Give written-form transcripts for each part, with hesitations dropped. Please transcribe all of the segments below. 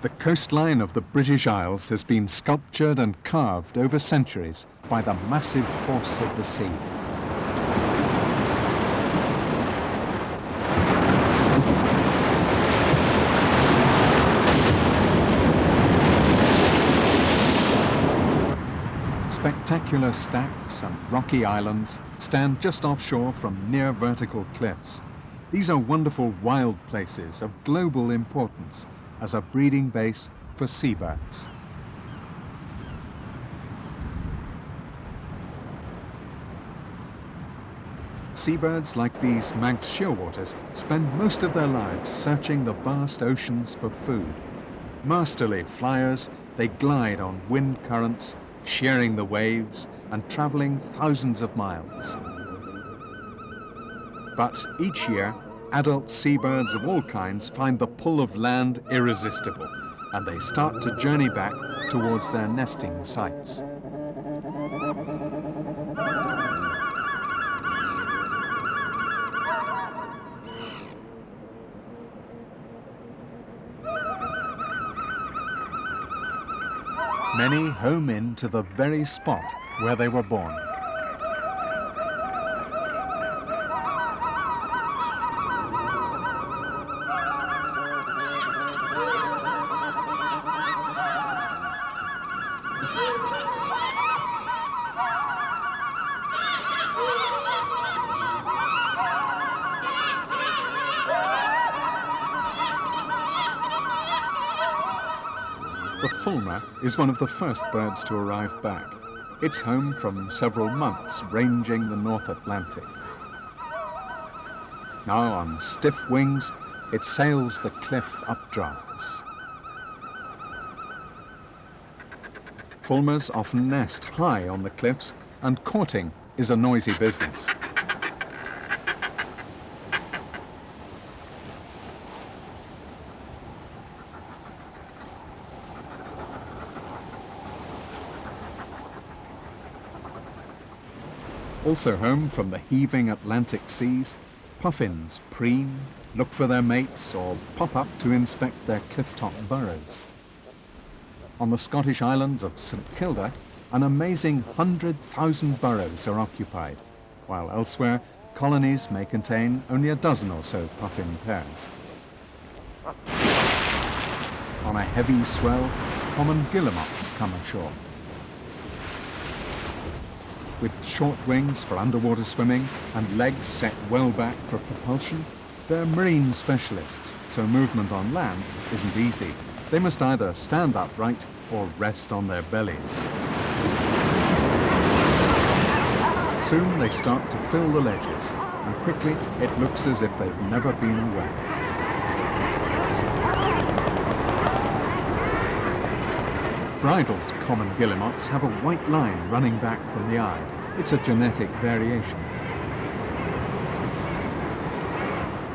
The coastline of the British Isles has been sculptured and carved over centuries by the massive force of the sea. Spectacular stacks and rocky islands stand just offshore from near vertical cliffs. These are wonderful wild places of global importance as a breeding base for seabirds. Seabirds like these Manx shearwaters spend most of their lives searching the vast oceans for food. Masterly flyers, they glide on wind currents, shearing the waves and traveling thousands of miles. But each year, adult seabirds of all kinds find the pull of land irresistible, and they start to journey back towards their nesting sites. Many home in to the very spot where they were born. The fulmar is one of the first birds to arrive back. It's home from several months, ranging the North Atlantic. Now on stiff wings, it sails the cliff updrafts. Fulmars often nest high on the cliffs, and courting is a noisy business. Also home from the heaving Atlantic seas, puffins preen, look for their mates, or pop up to inspect their cliff-top burrows. On the Scottish islands of St Kilda, an amazing 100,000 burrows are occupied, while elsewhere, colonies may contain only a dozen or so puffin pairs. On a heavy swell, common guillemots come ashore. With short wings for underwater swimming and legs set well back for propulsion, they're marine specialists, so movement on land isn't easy. They must either stand upright or rest on their bellies. Soon they start to fill the ledges, and quickly it looks as if they've never been away. Bridled common guillemots have a white line running back from the eye. It's a genetic variation.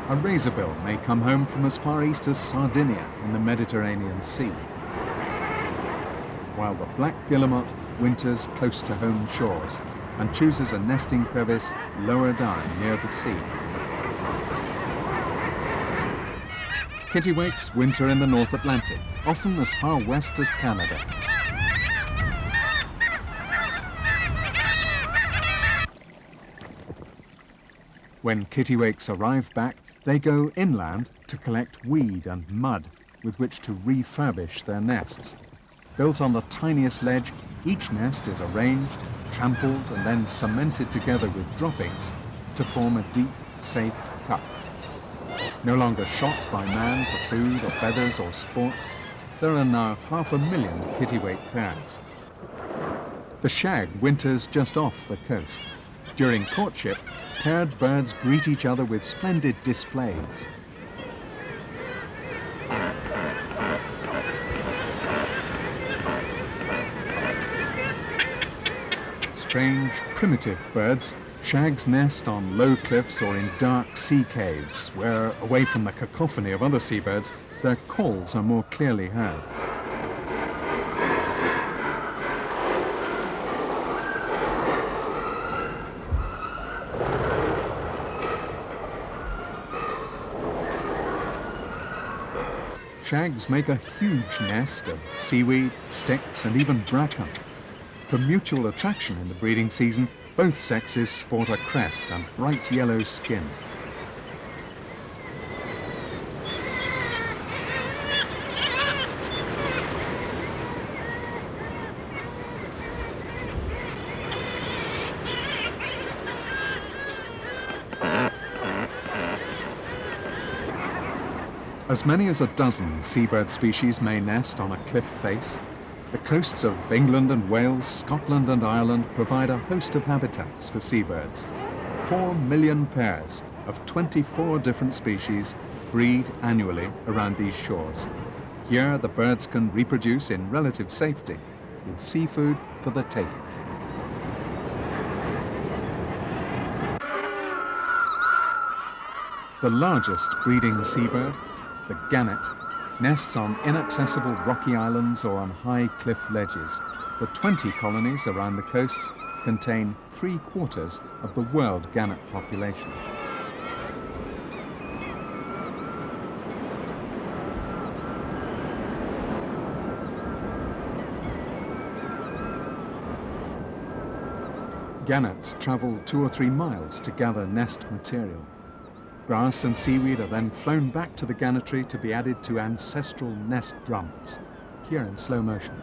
A razorbill may come home from as far east as Sardinia in the Mediterranean Sea, while the black guillemot winters close to home shores and chooses a nesting crevice lower down near the sea. Kittiwakes winter in the North Atlantic, often as far west as Canada. When kittiwakes arrive back, they go inland to collect weed and mud with which to refurbish their nests. Built on the tiniest ledge, each nest is arranged, trampled, and then cemented together with droppings to form a deep, safe cup. No longer shot by man for food or feathers or sport, there are now 500,000 kittiwake pairs. The shag winters just off the coast. During courtship, paired birds greet each other with splendid displays. Strange, primitive birds, shags nest on low cliffs or in dark sea caves, where, away from the cacophony of other seabirds, their calls are more clearly heard. Shags make a huge nest of seaweed, sticks, and even bracken. For mutual attraction in the breeding season, both sexes sport a crest and bright yellow skin. As many as a dozen seabird species may nest on a cliff face. The coasts of England and Wales, Scotland and Ireland provide a host of habitats for seabirds. 4 million pairs of 24 different species breed annually around these shores. Here, the birds can reproduce in relative safety, with seafood for the taking. The largest breeding seabird, the gannet, nests on inaccessible rocky islands or on high cliff ledges. The 20 colonies around the coasts contain 3/4 of the world gannet population. Gannets travel 2 or 3 miles to gather nest material. Grass and seaweed are then flown back to the gannetry to be added to ancestral nest drums, here in slow motion.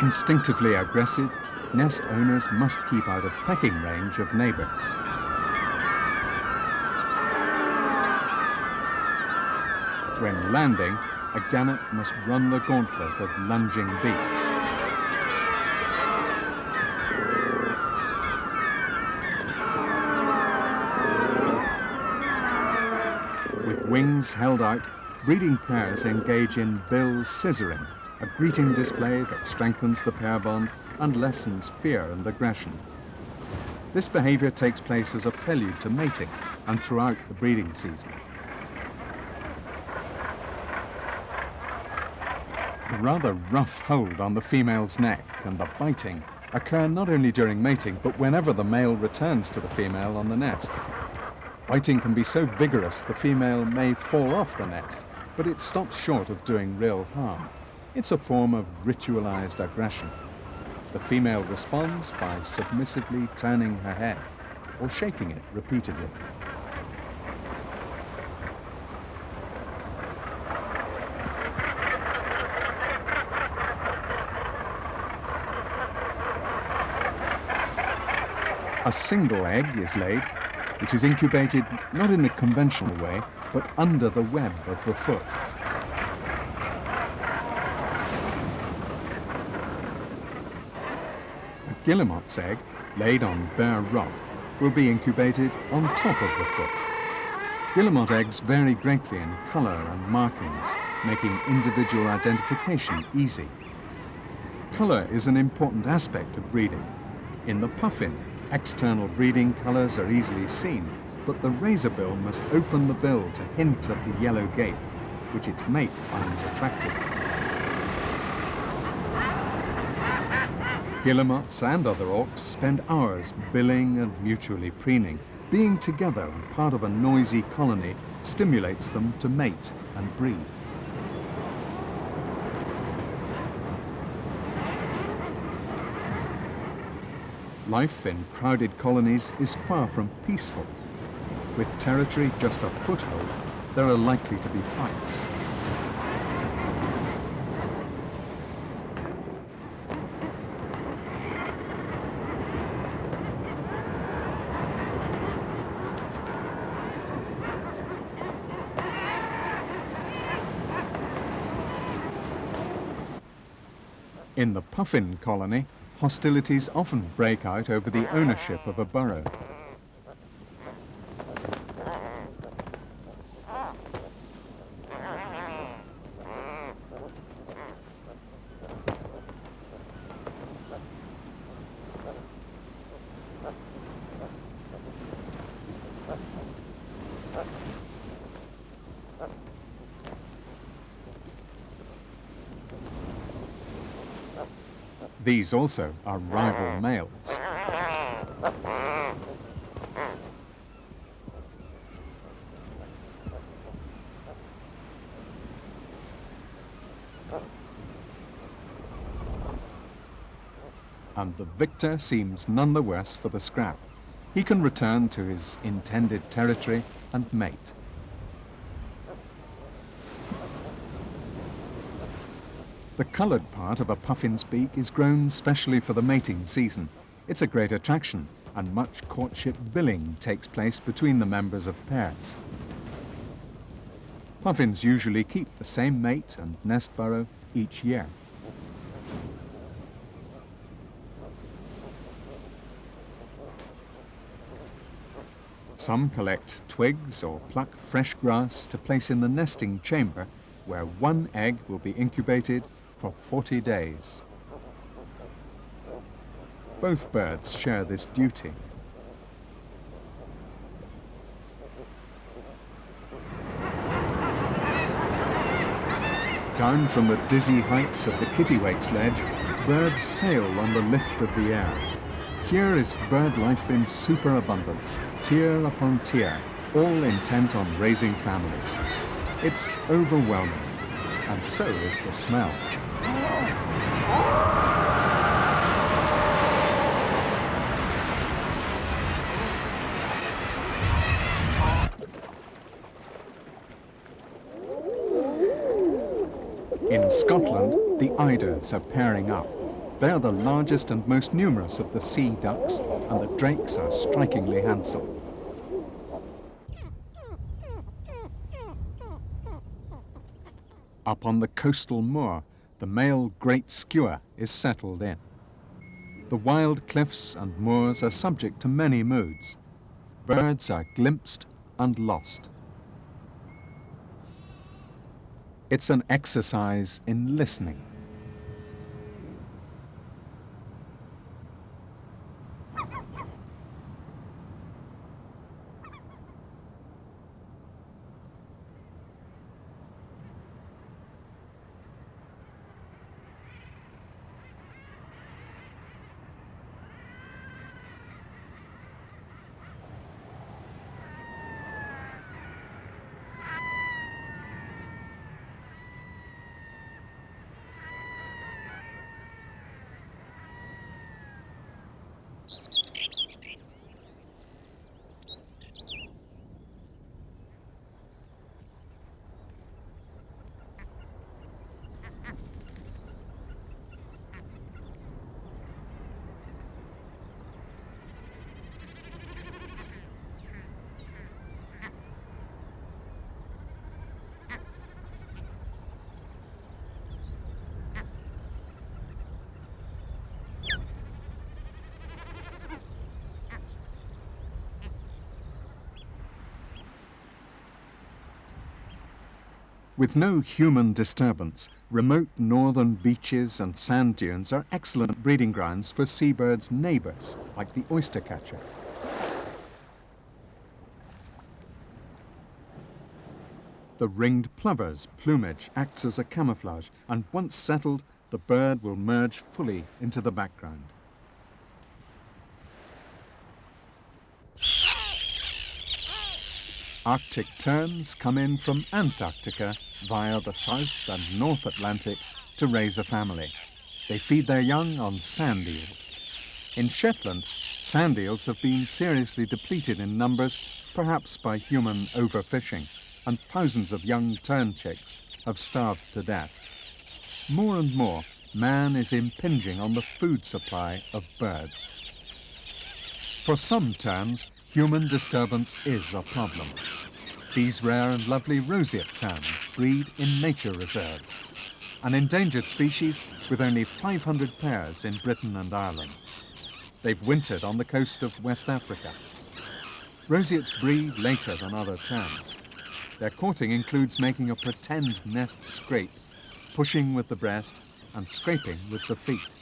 Instinctively aggressive, nest owners must keep out of pecking range of neighbors. When landing, a gannet must run the gauntlet of lunging beaks. With wings held out, breeding pairs engage in bill scissoring, a greeting display that strengthens the pair bond and lessens fear and aggression. This behavior takes place as a prelude to mating and throughout the breeding season. The rather rough hold on the female's neck and the biting occur not only during mating, but whenever the male returns to the female on the nest. Biting can be so vigorous the female may fall off the nest, but it stops short of doing real harm. It's a form of ritualized aggression. The female responds by submissively turning her head or shaking it repeatedly. A single egg is laid, which is incubated not in the conventional way, but under the web of the foot. A guillemot's egg, laid on bare rock, will be incubated on top of the foot. Guillemot eggs vary greatly in colour and markings, making individual identification easy. Colour is an important aspect of breeding. In the puffin, external breeding colours are easily seen, but the razorbill must open the bill to hint at the yellow gape, which its mate finds attractive. Guillemots and other auks spend hours billing and mutually preening. Being together and part of a noisy colony stimulates them to mate and breed. Life in crowded colonies is far from peaceful. With territory just a foothold, there are likely to be fights. In the puffin colony, hostilities often break out over the ownership of a burrow. These also are rival males. And the victor seems none the worse for the scrap. He can return to his intended territory and mate. The coloured part of a puffin's beak is grown specially for the mating season. It's a great attraction, and much courtship billing takes place between the members of pairs. Puffins usually keep the same mate and nest burrow each year. Some collect twigs or pluck fresh grass to place in the nesting chamber, where one egg will be incubated for 40 days. Both birds share this duty. Down from the dizzy heights of the kittiwake's ledge, birds sail on the lift of the air. Here is bird life in superabundance, tier upon tier, all intent on raising families. It's overwhelming, and so is the smell. In Scotland, the eiders are pairing up. They are the largest and most numerous of the sea ducks, and the drakes are strikingly handsome. Up on the coastal moor, the male great skua is settled in. The wild cliffs and moors are subject to many moods. Birds are glimpsed and lost. It's an exercise in listening. With no human disturbance, remote northern beaches and sand dunes are excellent breeding grounds for seabirds' neighbours, like the oystercatcher. The ringed plover's plumage acts as a camouflage, and once settled, the bird will merge fully into the background. Arctic terns come in from Antarctica via the South and North Atlantic to raise a family. They feed their young on sand eels. In Shetland, sand eels have been seriously depleted in numbers, perhaps by human overfishing, and thousands of young tern chicks have starved to death. More and more, man is impinging on the food supply of birds. For some terns, human disturbance is a problem. These rare and lovely roseate terns breed in nature reserves, an endangered species with only 500 pairs in Britain and Ireland. They've wintered on the coast of West Africa. Roseates breed later than other terns. Their courting includes making a pretend nest scrape, pushing with the breast and scraping with the feet.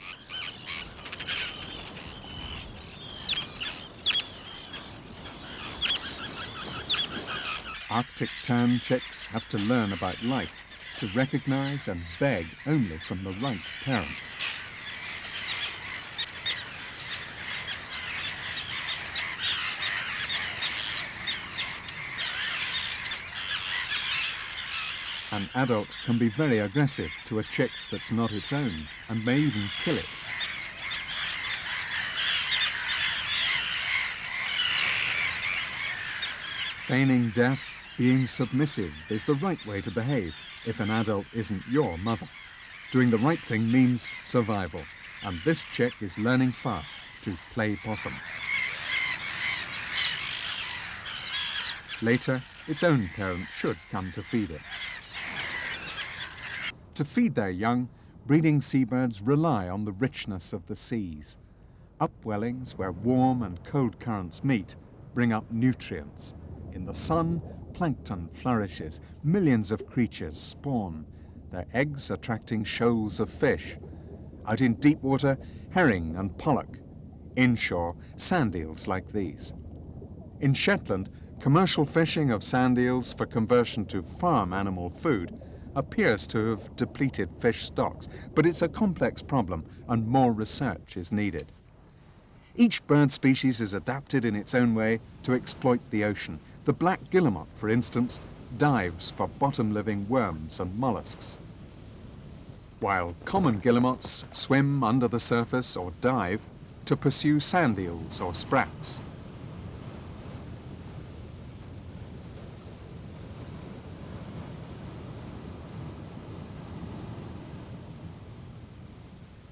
Arctic tern chicks have to learn about life, to recognize and beg only from the right parent. An adult can be very aggressive to a chick that's not its own and may even kill it. Feigning death, being submissive is the right way to behave if an adult isn't your mother. Doing the right thing means survival, and this chick is learning fast to play possum. Later, its own parent should come to feed it. To feed their young, breeding seabirds rely on the richness of the seas. Upwellings where warm and cold currents meet bring up nutrients. In the sun, plankton flourishes, millions of creatures spawn, their eggs attracting shoals of fish. Out in deep water, herring and pollock. Inshore, sand eels like these. In Shetland, commercial fishing of sand eels for conversion to farm animal food appears to have depleted fish stocks, but it's a complex problem and more research is needed. Each bird species is adapted in its own way to exploit the ocean. The black guillemot, for instance, dives for bottom-living worms and mollusks, while common guillemots swim under the surface or dive to pursue sand eels or sprats.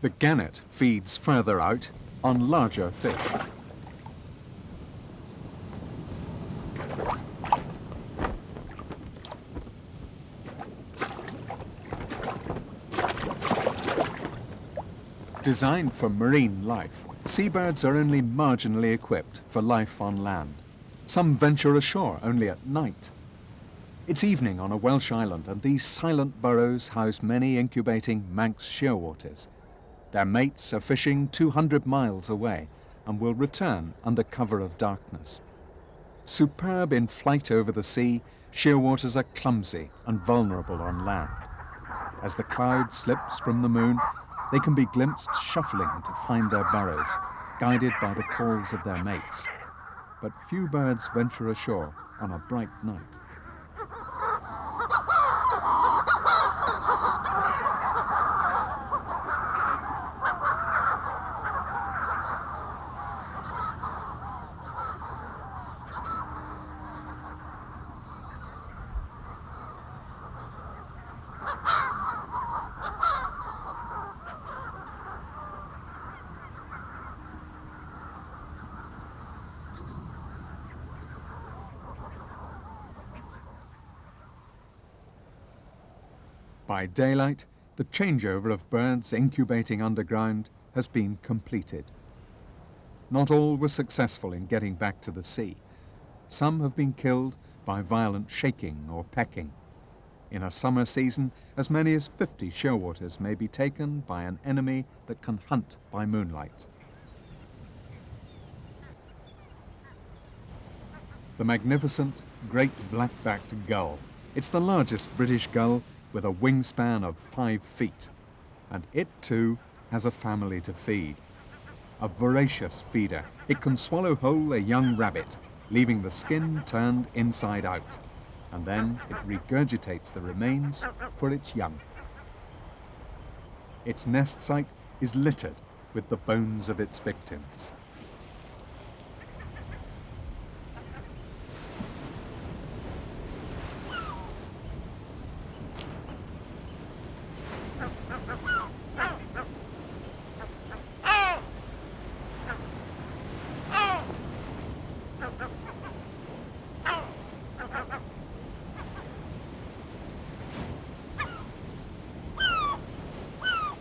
The gannet feeds further out on larger fish. Designed for marine life, seabirds are only marginally equipped for life on land. Some venture ashore only at night. It's evening on a Welsh island, and these silent burrows house many incubating Manx shearwaters. Their mates are fishing 200 miles away and will return under cover of darkness. Superb in flight over the sea, shearwaters are clumsy and vulnerable on land. As the cloud slips from the moon, they can be glimpsed shuffling to find their burrows, guided by the calls of their mates. But few birds venture ashore on a bright night. By daylight, the changeover of birds incubating underground has been completed. Not all were successful in getting back to the sea. Some have been killed by violent shaking or pecking. In a summer season, as many as 50 shearwaters may be taken by an enemy that can hunt by moonlight. The magnificent great black-backed gull. It's the largest British gull with a wingspan of 5 feet. And it too has a family to feed. A voracious feeder. It can swallow whole a young rabbit, leaving the skin turned inside out. And then it regurgitates the remains for its young. Its nest site is littered with the bones of its victims.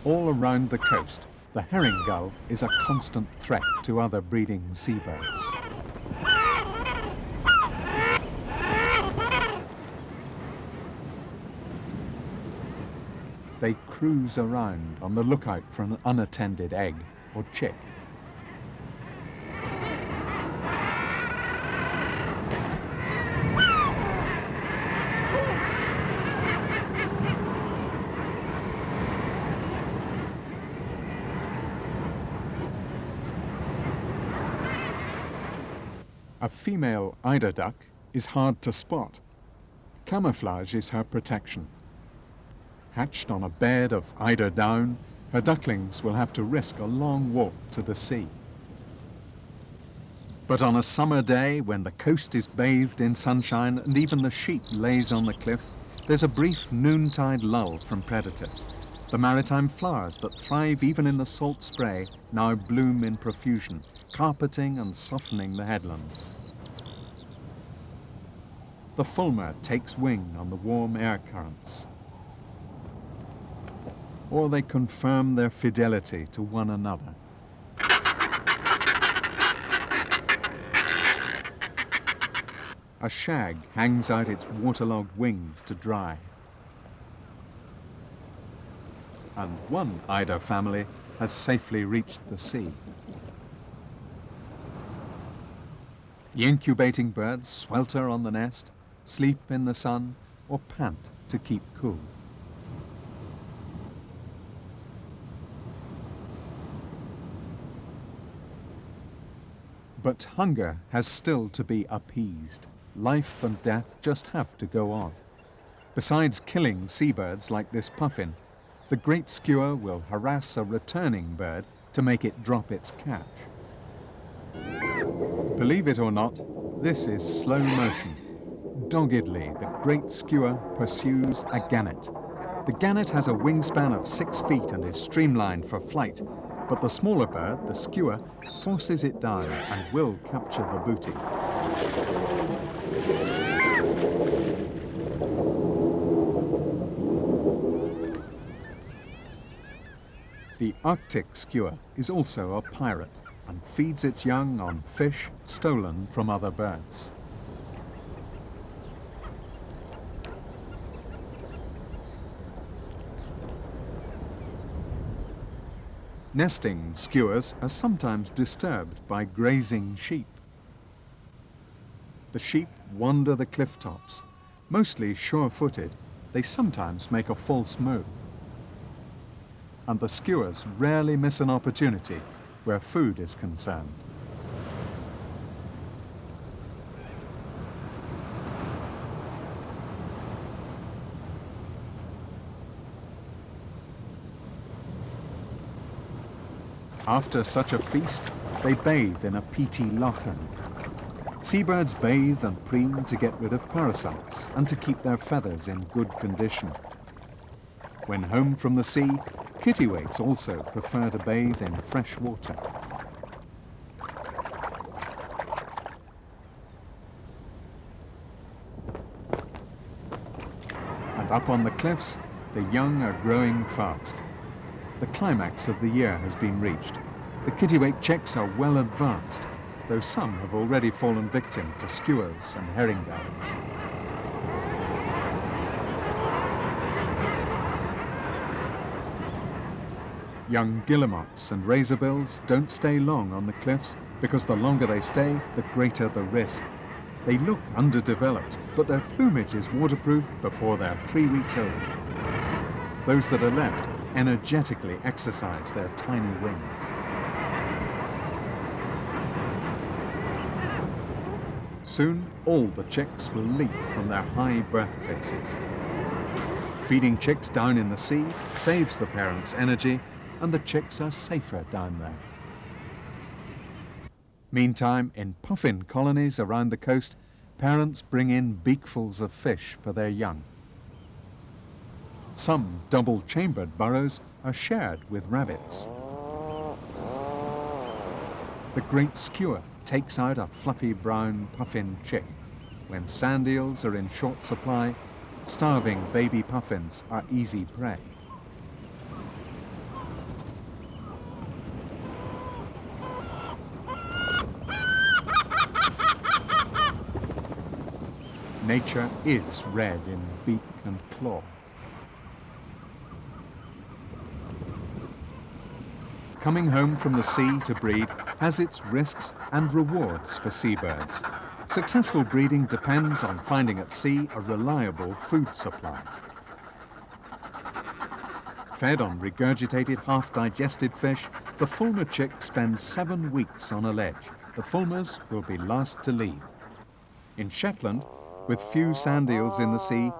All around the coast, the herring gull is a constant threat to other breeding seabirds. They cruise around on the lookout for an unattended egg or chick. A female eider duck is hard to spot. Camouflage is her protection. Hatched on a bed of eider down, her ducklings will have to risk a long walk to the sea. But on a summer day, when the coast is bathed in sunshine and even the sheep lays on the cliff, there's a brief noontide lull from predators. The maritime flowers that thrive even in the salt spray now bloom in profusion, carpeting and softening the headlands. The fulmar takes wing on the warm air currents. Or they confirm their fidelity to one another. A shag hangs out its waterlogged wings to dry. And one eider family has safely reached the sea. The incubating birds swelter on the nest, sleep in the sun, or pant to keep cool. But hunger has still to be appeased. Life and death just have to go on. Besides killing seabirds like this puffin, the great skua will harass a returning bird to make it drop its catch. Believe it or not, this is slow motion. Doggedly, the great skua pursues a gannet. The gannet has a wingspan of 6 feet and is streamlined for flight, but the smaller bird, the skua, forces it down and will capture the booty. The Arctic skua is also a pirate and feeds its young on fish stolen from other birds. Nesting skuas are sometimes disturbed by grazing sheep. The sheep wander the cliff tops. Mostly sure-footed, they sometimes make a false move. And the skuas rarely miss an opportunity where food is concerned. After such a feast, they bathe in a peaty lochen. Seabirds bathe and preen to get rid of parasites and to keep their feathers in good condition. When home from the sea, kittiwakes also prefer to bathe in fresh water. And up on the cliffs, the young are growing fast. The climax of the year has been reached. The kittiwake chicks are well advanced, though some have already fallen victim to skuas and herringbells. Young guillemots and razorbills don't stay long on the cliffs because the longer they stay, the greater the risk. They look underdeveloped, but their plumage is waterproof before they're 3 weeks old. Those that are left energetically exercise their tiny wings. Soon, all the chicks will leap from their high birthplaces. Feeding chicks down in the sea saves the parents' energy, and the chicks are safer down there. Meantime, in puffin colonies around the coast, parents bring in beakfuls of fish for their young. Some double-chambered burrows are shared with rabbits. The great skua takes out a fluffy brown puffin chick. When sand eels are in short supply, starving baby puffins are easy prey. Nature is red in beak and claw. Coming home from the sea to breed has its risks and rewards for seabirds. Successful breeding depends on finding at sea a reliable food supply. Fed on regurgitated, half-digested fish, the fulmar chick spends 7 weeks on a ledge. The fulmars will be last to leave. In Shetland, with few sand eels in the sea,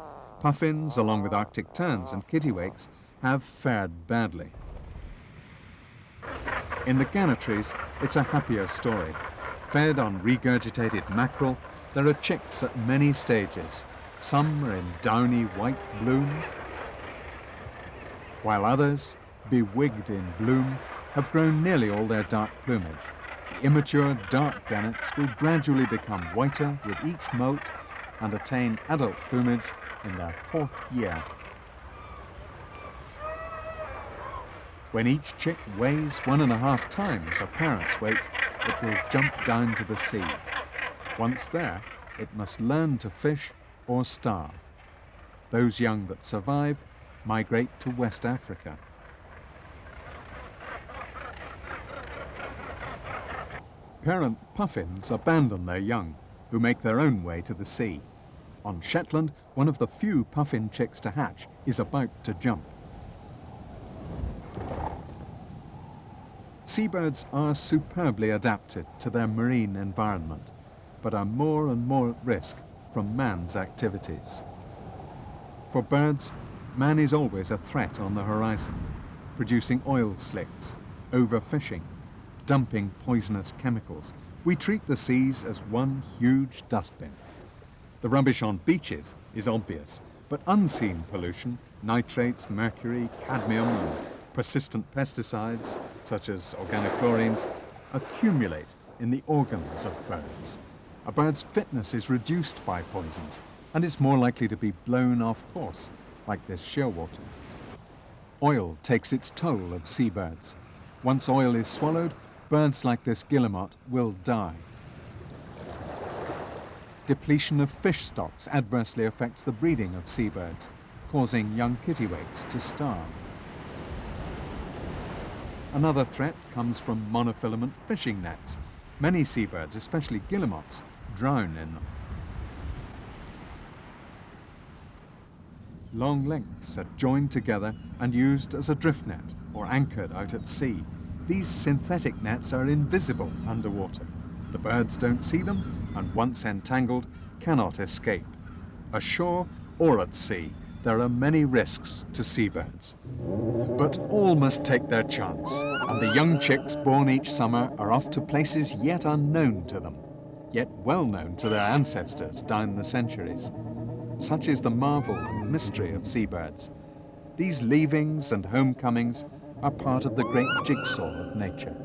Puffins, along with Arctic terns and kittiwakes, have fared badly. In the gannatories, it's a happier story. Fed on regurgitated mackerel, there are chicks at many stages. Some are in downy white bloom, while others, bewigged in bloom, have grown nearly all their dark plumage. The immature dark gannets will gradually become whiter with each molt and attain adult plumage in their 4th year. When each chick weighs 1.5 times a parent's weight, it will jump down to the sea. Once there, it must learn to fish or starve. Those young that survive migrate to West Africa. Parent puffins abandon their young, who make their own way to the sea. On Shetland, one of the few puffin chicks to hatch is about to jump. Seabirds are superbly adapted to their marine environment, but are more and more at risk from man's activities. For birds, man is always a threat on the horizon, producing oil slicks, overfishing, dumping poisonous chemicals. We treat the seas as one huge dustbin. The rubbish on beaches is obvious, but unseen pollution, nitrates, mercury, cadmium, and persistent pesticides, such as organochlorines, accumulate in the organs of birds. A bird's fitness is reduced by poisons, and it's more likely to be blown off course, like this shearwater. Oil takes its toll of seabirds. Once oil is swallowed, birds like this guillemot will die. Depletion of fish stocks adversely affects the breeding of seabirds, causing young kittiwakes to starve. Another threat comes from monofilament fishing nets. Many seabirds, especially guillemots, drown in them. Long lengths are joined together and used as a drift net or anchored out at sea. These synthetic nets are invisible underwater. The birds don't see them and once entangled cannot escape. Ashore or at sea, there are many risks to seabirds. But all must take their chance, and the young chicks born each summer are off to places yet unknown to them, yet well known to their ancestors down the centuries. Such is the marvel and mystery of seabirds. These leavings and homecomings are part of the great jigsaw of nature.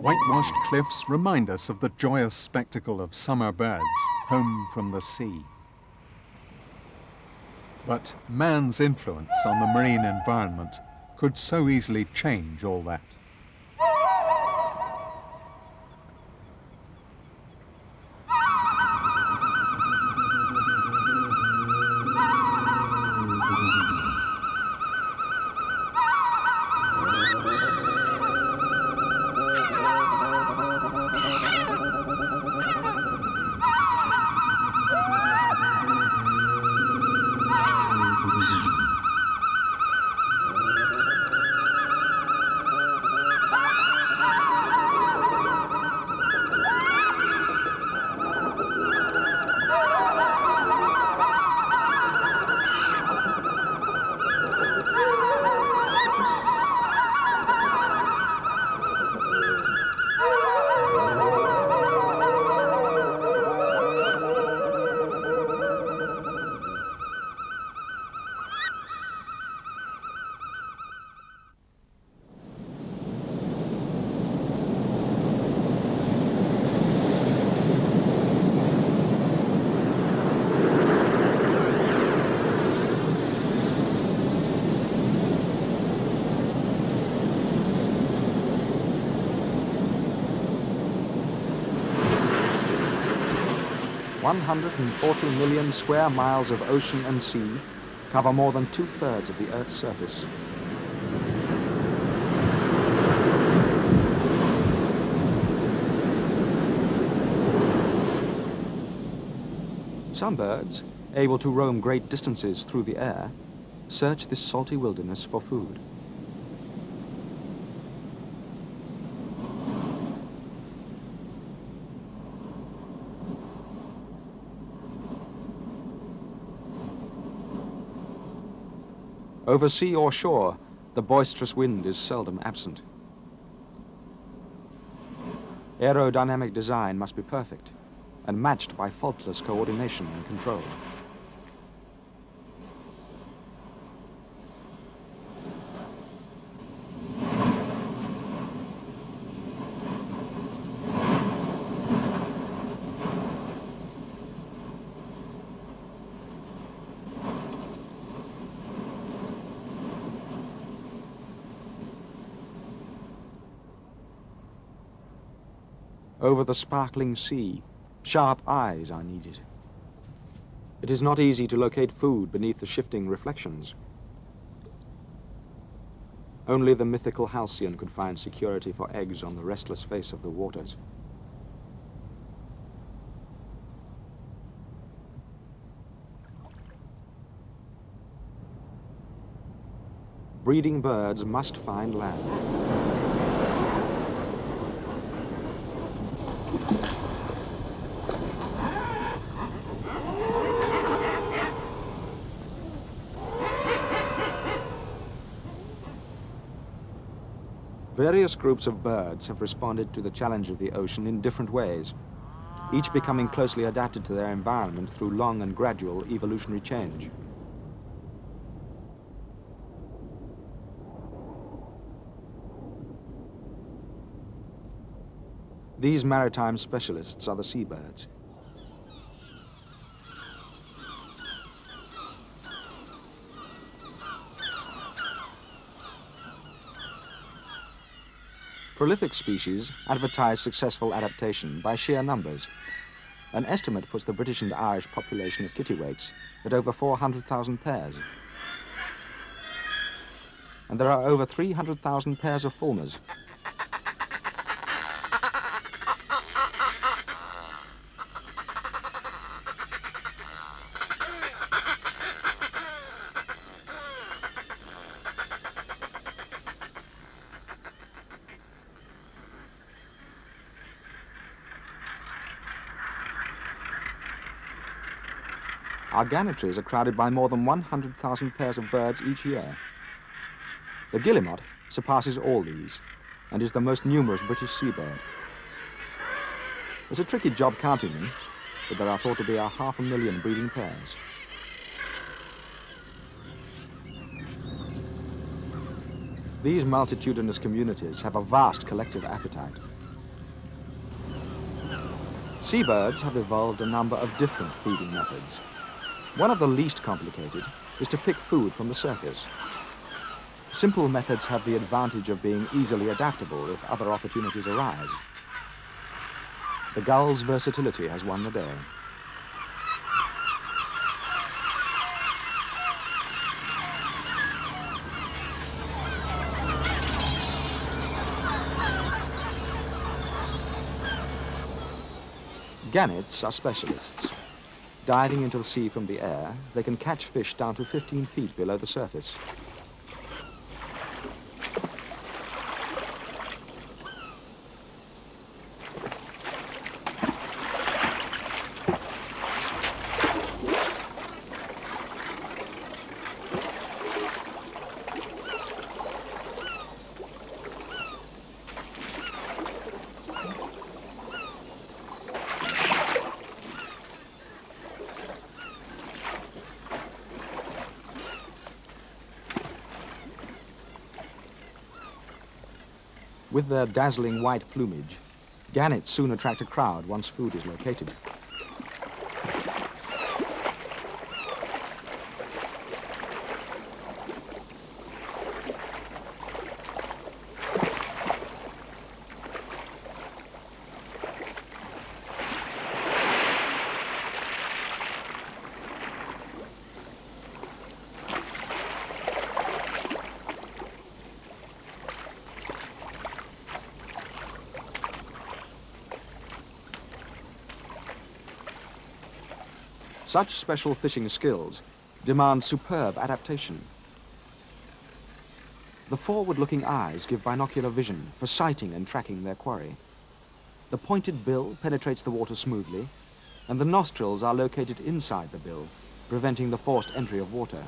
Whitewashed cliffs remind us of the joyous spectacle of summer birds home from the sea. But man's influence on the marine environment could so easily change all that. $140 million square miles of ocean and sea cover more than 2/3 of the Earth's surface. Some birds, able to roam great distances through the air, search this salty wilderness for food. Over sea or shore, the boisterous wind is seldom absent. Aerodynamic design must be perfect and matched by faultless coordination and control. Over the sparkling sea, sharp eyes are needed. It is not easy to locate food beneath the shifting reflections. Only the mythical halcyon could find security for eggs on the restless face of the waters. Breeding birds must find land. Various groups of birds have responded to the challenge of the ocean in different ways, each becoming closely adapted to their environment through long and gradual evolutionary change. These maritime specialists are the seabirds. Prolific species advertise successful adaptation by sheer numbers. An estimate puts the British and Irish population of kittiwakes at over 400,000 pairs. And there are over 300,000 pairs of fulmars. Our gannetries are crowded by more than 100,000 pairs of birds each year. The guillemot surpasses all these and is the most numerous British seabird. It's a tricky job counting them, but there are thought to be 500,000 breeding pairs. These multitudinous communities have a vast collective appetite. Seabirds have evolved a number of different feeding methods. One of the least complicated is to pick food from the surface. Simple methods have the advantage of being easily adaptable if other opportunities arise. The gull's versatility has won the day. Gannets are specialists. Diving into the sea from the air, they can catch fish down to 15 feet below the surface. With their dazzling white plumage, gannets soon attract a crowd once food is located. Such special fishing skills demand superb adaptation. The forward-looking eyes give binocular vision for sighting and tracking their quarry. The pointed bill penetrates the water smoothly, and the nostrils are located inside the bill, preventing the forced entry of water.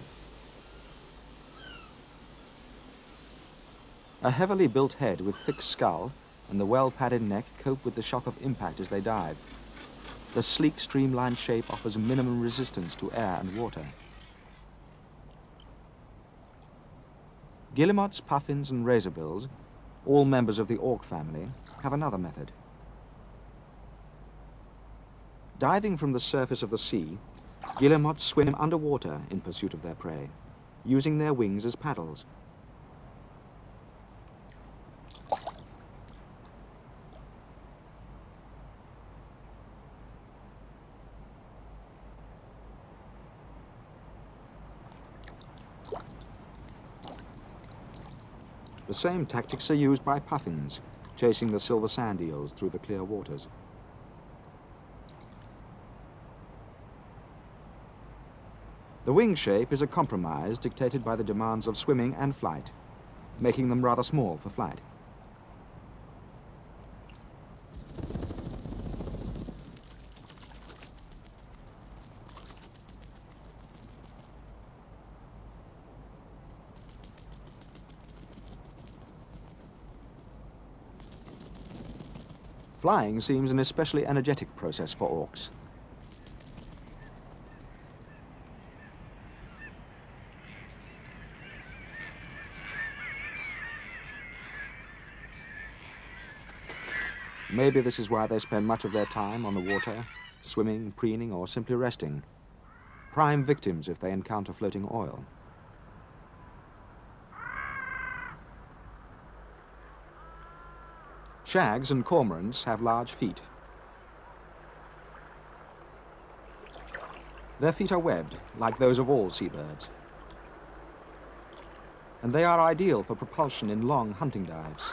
A heavily built head with thick skull and the well-padded neck cope with the shock of impact as they dive. The sleek, streamlined shape offers minimum resistance to air and water. Guillemots, puffins, and razorbills, all members of the auk family, have another method. Diving from the surface of the sea, guillemots swim underwater in pursuit of their prey, using their wings as paddles. The same tactics are used by puffins, chasing the silver sand eels through the clear waters. The wing shape is a compromise dictated by the demands of swimming and flight, making them rather small for flight. Flying seems an especially energetic process for auks. Maybe this is why they spend much of their time on the water, swimming, preening, or simply resting. Prime victims if they encounter floating oil. Shags and cormorants have large feet. Their feet are webbed, like those of all seabirds. And they are ideal for propulsion in long hunting dives.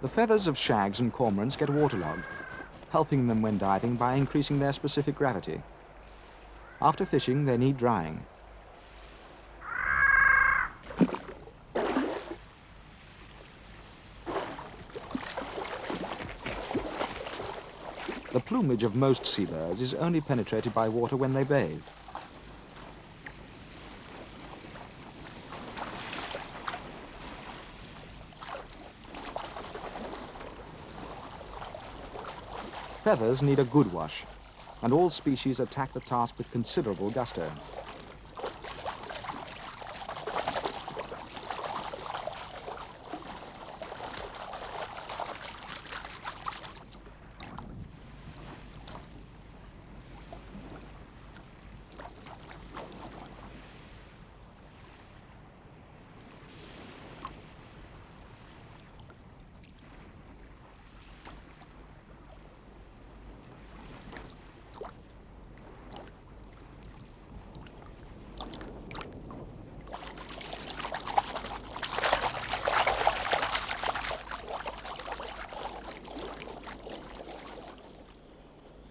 The feathers of shags and cormorants get waterlogged, helping them when diving by increasing their specific gravity. After fishing, they need drying. The plumage of most seabirds is only penetrated by water when they bathe. Feathers need a good wash, and all species attack the task with considerable gusto.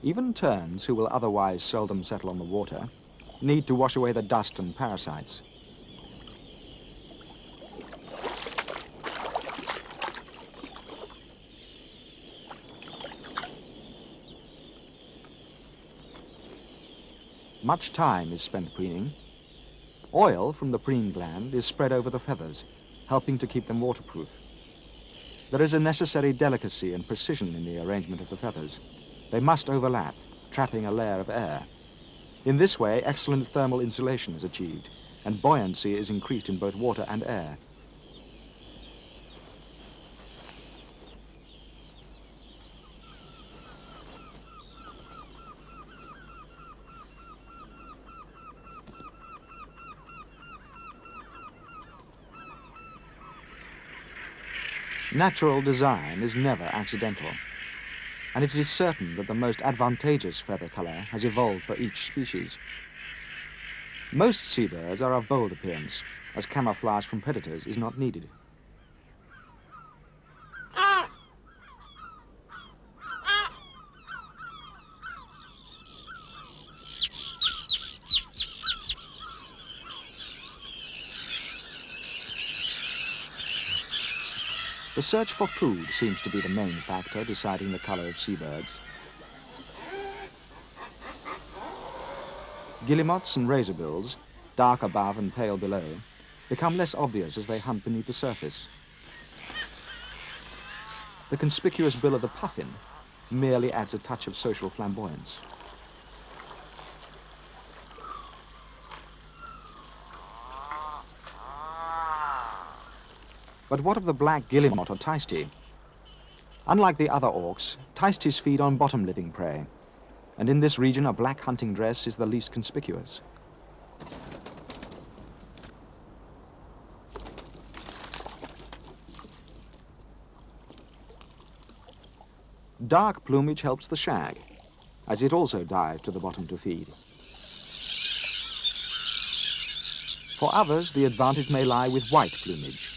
Even terns, who will otherwise seldom settle on the water, need to wash away the dust and parasites. Much time is spent preening. Oil from the preen gland is spread over the feathers, helping to keep them waterproof. There is a necessary delicacy and precision in the arrangement of the feathers. They must overlap, trapping a layer of air. In this way, excellent thermal insulation is achieved, and buoyancy is increased in both water and air. Natural design is never accidental, and it is certain that the most advantageous feather color has evolved for each species. Most seabirds are of bold appearance, as camouflage from predators is not needed. The search for food seems to be the main factor deciding the color of seabirds. Guillemots and razorbills dark above and pale below, become less obvious as they hunt beneath the surface. The conspicuous bill of the puffin merely adds a touch of social flamboyance. But what of the black guillemot or taisty? Unlike the other auks, taisties feed on bottom-living prey, and in this region a black hunting dress is the least conspicuous. Dark plumage helps the shag, as it also dives to the bottom to feed. For others, the advantage may lie with white plumage,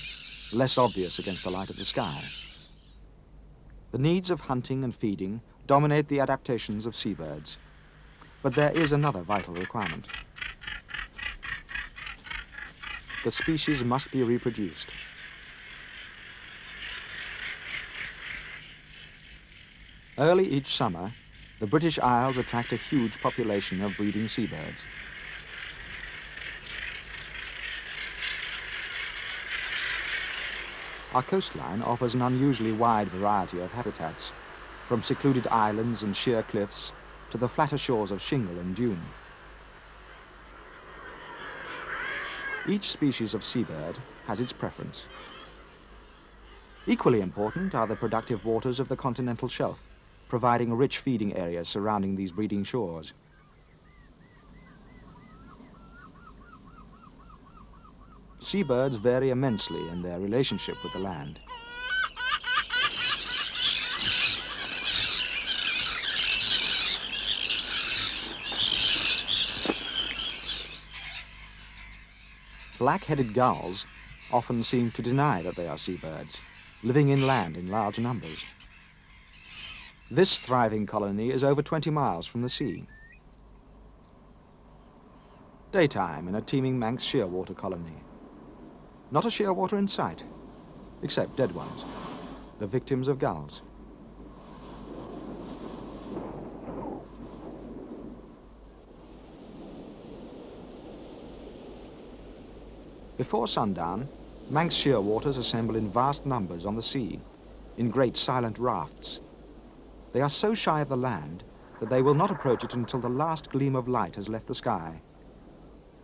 less obvious against the light of the sky. The needs of hunting and feeding dominate the adaptations of seabirds, but there is another vital requirement. The species must be reproduced. Early each summer, the British Isles attract a huge population of breeding seabirds. Our coastline offers an unusually wide variety of habitats, from secluded islands and sheer cliffs to the flatter shores of shingle and dune. Each species of seabird has its preference. Equally important are the productive waters of the continental shelf, providing rich feeding areas surrounding these breeding shores. Seabirds vary immensely in their relationship with the land. Black-headed gulls often seem to deny that they are seabirds, living inland in large numbers. This thriving colony is over 20 miles from the sea. Daytime in a teeming Manx shearwater colony. Not a shearwater in sight, except dead ones, the victims of gulls. Before sundown, Manx shearwaters assemble in vast numbers on the sea, in great silent rafts. They are so shy of the land that they will not approach it until the last gleam of light has left the sky.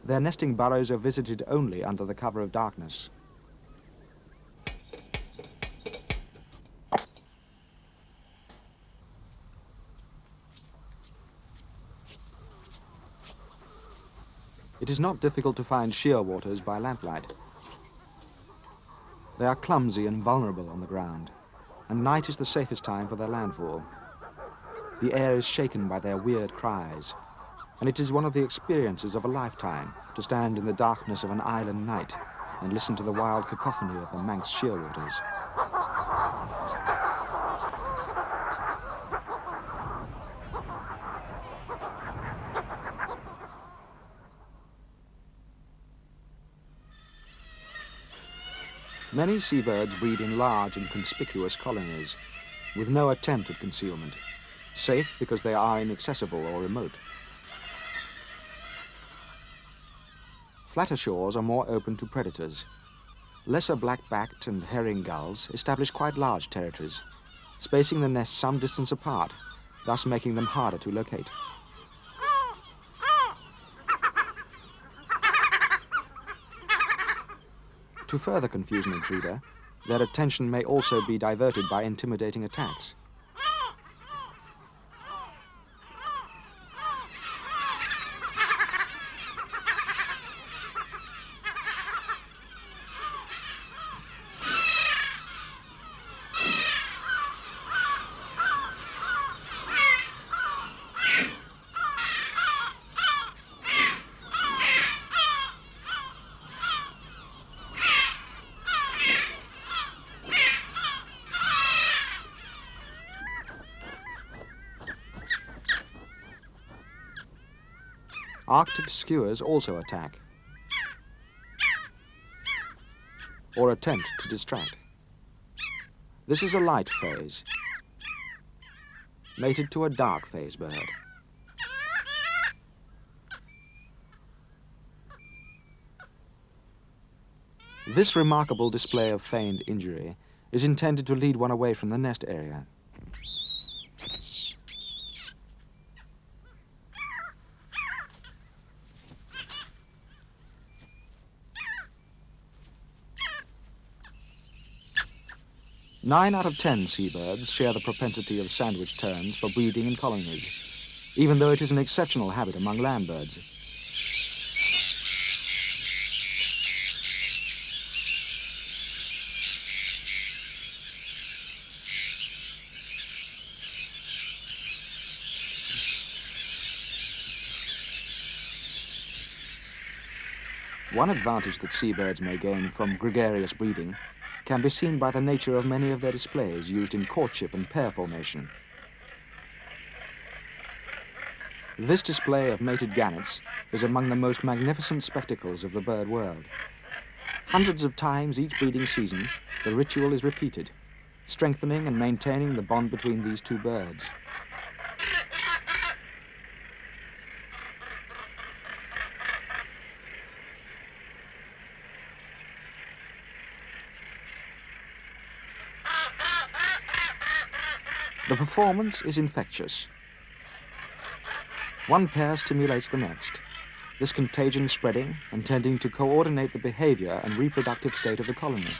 Their nesting burrows are visited only under the cover of darkness. It is not difficult to find shearwaters by lamplight. They are clumsy and vulnerable on the ground, and night is the safest time for their landfall. The air is shaken by their weird cries, and it is one of the experiences of a lifetime to stand in the darkness of an island night and listen to the wild cacophony of the Manx shearwaters. Many seabirds breed in large and conspicuous colonies, with no attempt at concealment, safe because they are inaccessible or remote. Flatter shores are more open to predators. Lesser black-backed and herring gulls establish quite large territories, spacing the nests some distance apart, thus making them harder to locate. To further confuse an intruder, their attention may also be diverted by intimidating attacks. Arctic skuas also attack, or attempt to distract. This is a light phase, mated to a dark phase bird. This remarkable display of feigned injury is intended to lead one away from the nest area. Nine out of 10 seabirds share the propensity of sandwich terns for breeding in colonies, even though it is an exceptional habit among land birds. One advantage that seabirds may gain from gregarious breeding can be seen by the nature of many of their displays used in courtship and pair formation. This display of mated gannets is among the most magnificent spectacles of the bird world. Hundreds of times each breeding season, the ritual is repeated, strengthening and maintaining the bond between these two birds. The performance is infectious. One pair stimulates the next, this contagion spreading and tending to coordinate the behavior and reproductive state of the colony.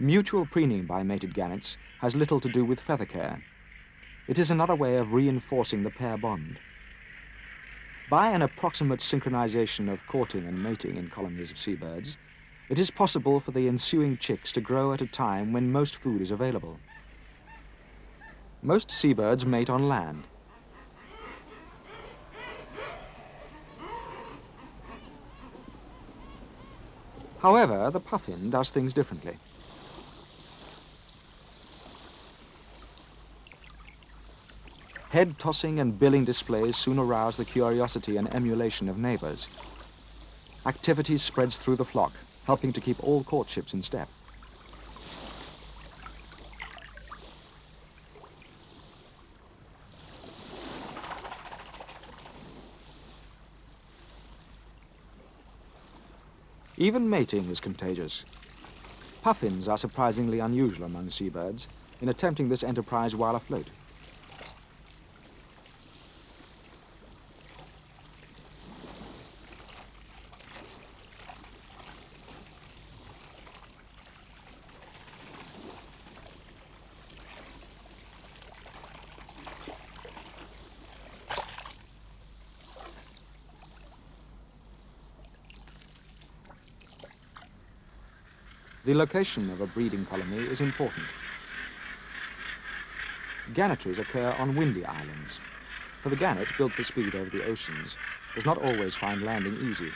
Mutual preening by mated gannets has little to do with feather care. It is another way of reinforcing the pair bond. By an approximate synchronization of courting and mating in colonies of seabirds, it is possible for the ensuing chicks to grow at a time when most food is available. Most seabirds mate on land. However, the puffin does things differently. Head-tossing and billing displays soon arouse the curiosity and emulation of neighbors. Activity spreads through the flock, helping to keep all courtships in step. Even mating is contagious. Puffins are surprisingly unusual among seabirds in attempting this enterprise while afloat. The location of a breeding colony is important. Gannetries occur on windy islands, for the gannet, built for speed over the oceans, does not always find landing easy.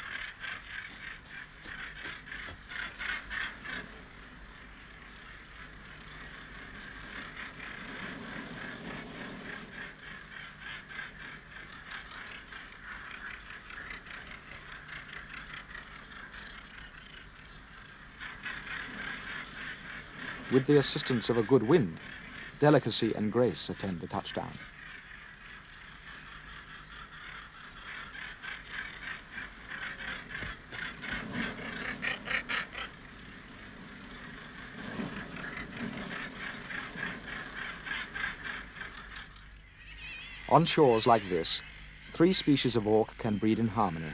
With the assistance of a good wind, delicacy and grace attend the touchdown. On shores like this, 3 species of auk can breed in harmony.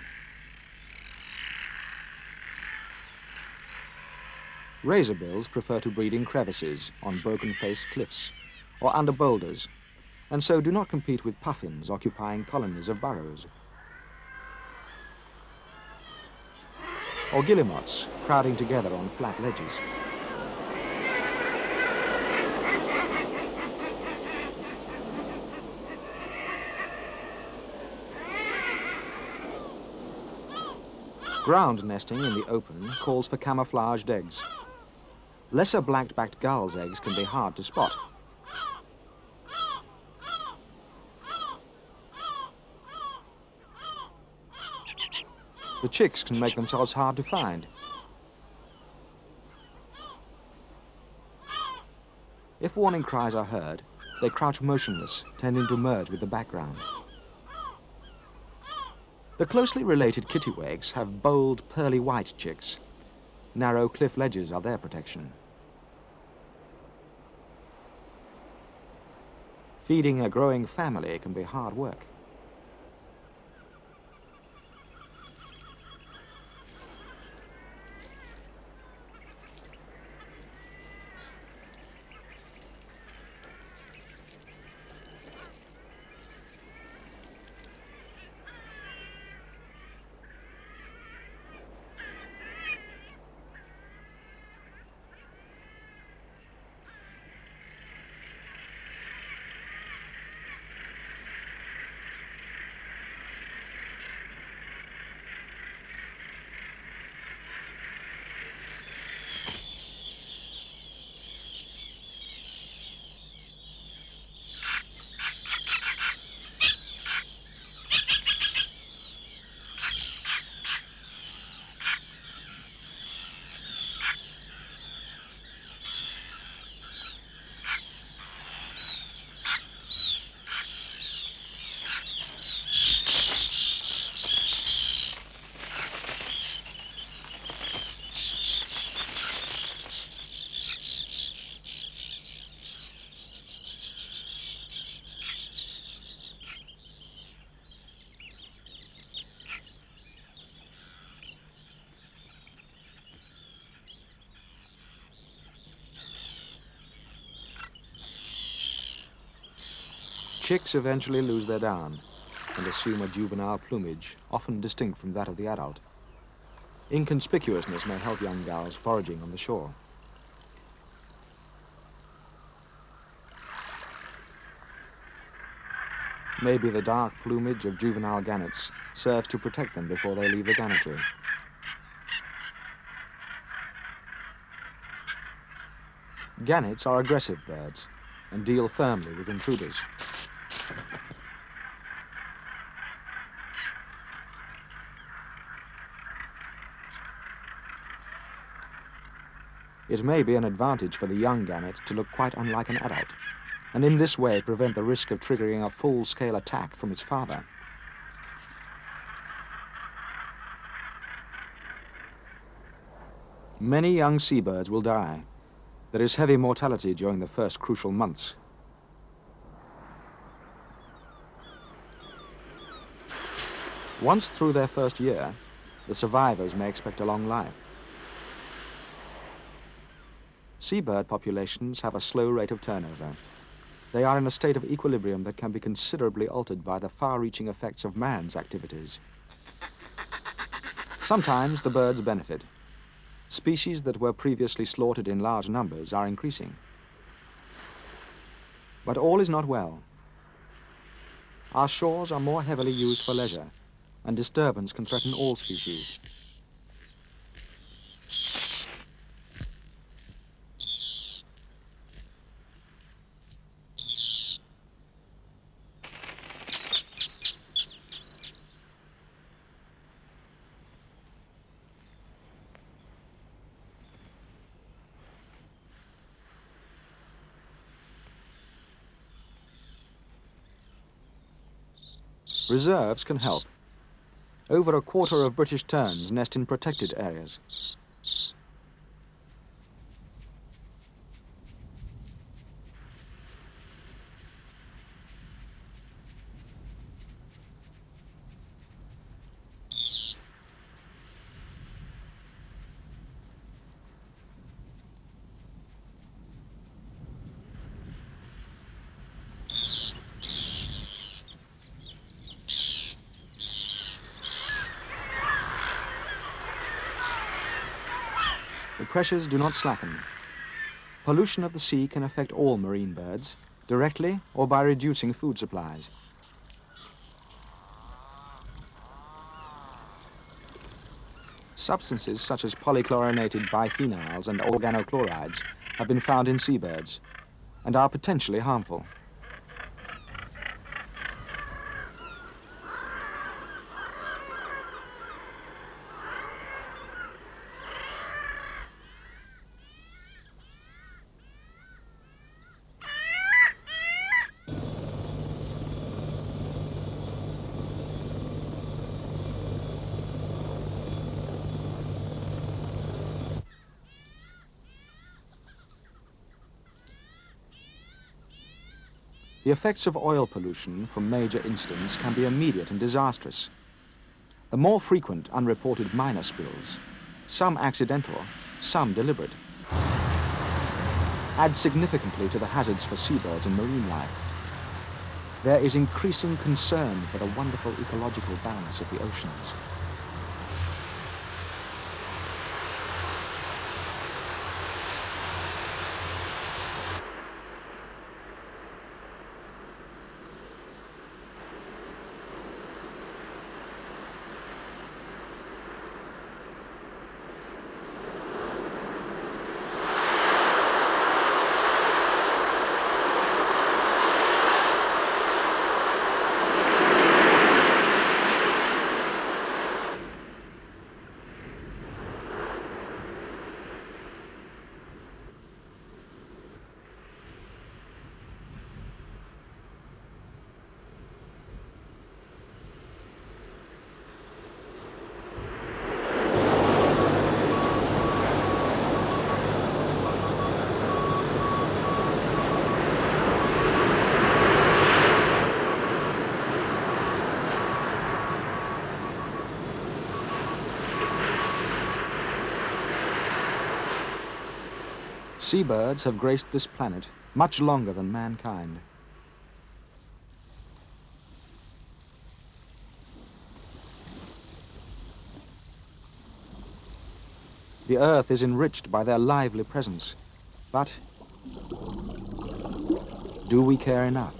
Razorbills prefer to breed in crevices, on broken-faced cliffs, or under boulders, and so do not compete with puffins occupying colonies of burrows. Or guillemots crowding together on flat ledges. Ground nesting in the open calls for camouflaged eggs. Lesser black-backed gulls' eggs can be hard to spot. The chicks can make themselves hard to find. If warning cries are heard, they crouch motionless, tending to merge with the background. The closely related kittiwakes have bold, pearly white chicks. Narrow cliff ledges are their protection. Feeding a growing family can be hard work. Chicks eventually lose their down and assume a juvenile plumage, often distinct from that of the adult. Inconspicuousness may help young gulls foraging on the shore. Maybe the dark plumage of juvenile gannets serves to protect them before they leave the gannetry. Gannets are aggressive birds and deal firmly with intruders. It may be an advantage for the young gannet to look quite unlike an adult, and in this way prevent the risk of triggering a full-scale attack from its father. Many young seabirds will die. There is heavy mortality during the first crucial months. Once through their first year, the survivors may expect a long life. Seabird populations have a slow rate of turnover. They are in a state of equilibrium that can be considerably altered by the far-reaching effects of man's activities. Sometimes the birds benefit. Species that were previously slaughtered in large numbers are increasing. But all is not well. Our shores are more heavily used for leisure, and disturbance can threaten all species. Reserves can help. Over a quarter of British terns nest in protected areas. The pressures do not slacken. Pollution of the sea can affect all marine birds, directly or by reducing food supplies. Substances such as polychlorinated biphenyls and organochlorides have been found in seabirds and are potentially harmful. The effects of oil pollution from major incidents can be immediate and disastrous. The more frequent unreported minor spills, some accidental, some deliberate, add significantly to the hazards for seabirds and marine life. There is increasing concern for the wonderful ecological balance of the oceans. Seabirds have graced this planet much longer than mankind. The Earth is enriched by their lively presence, but do we care enough?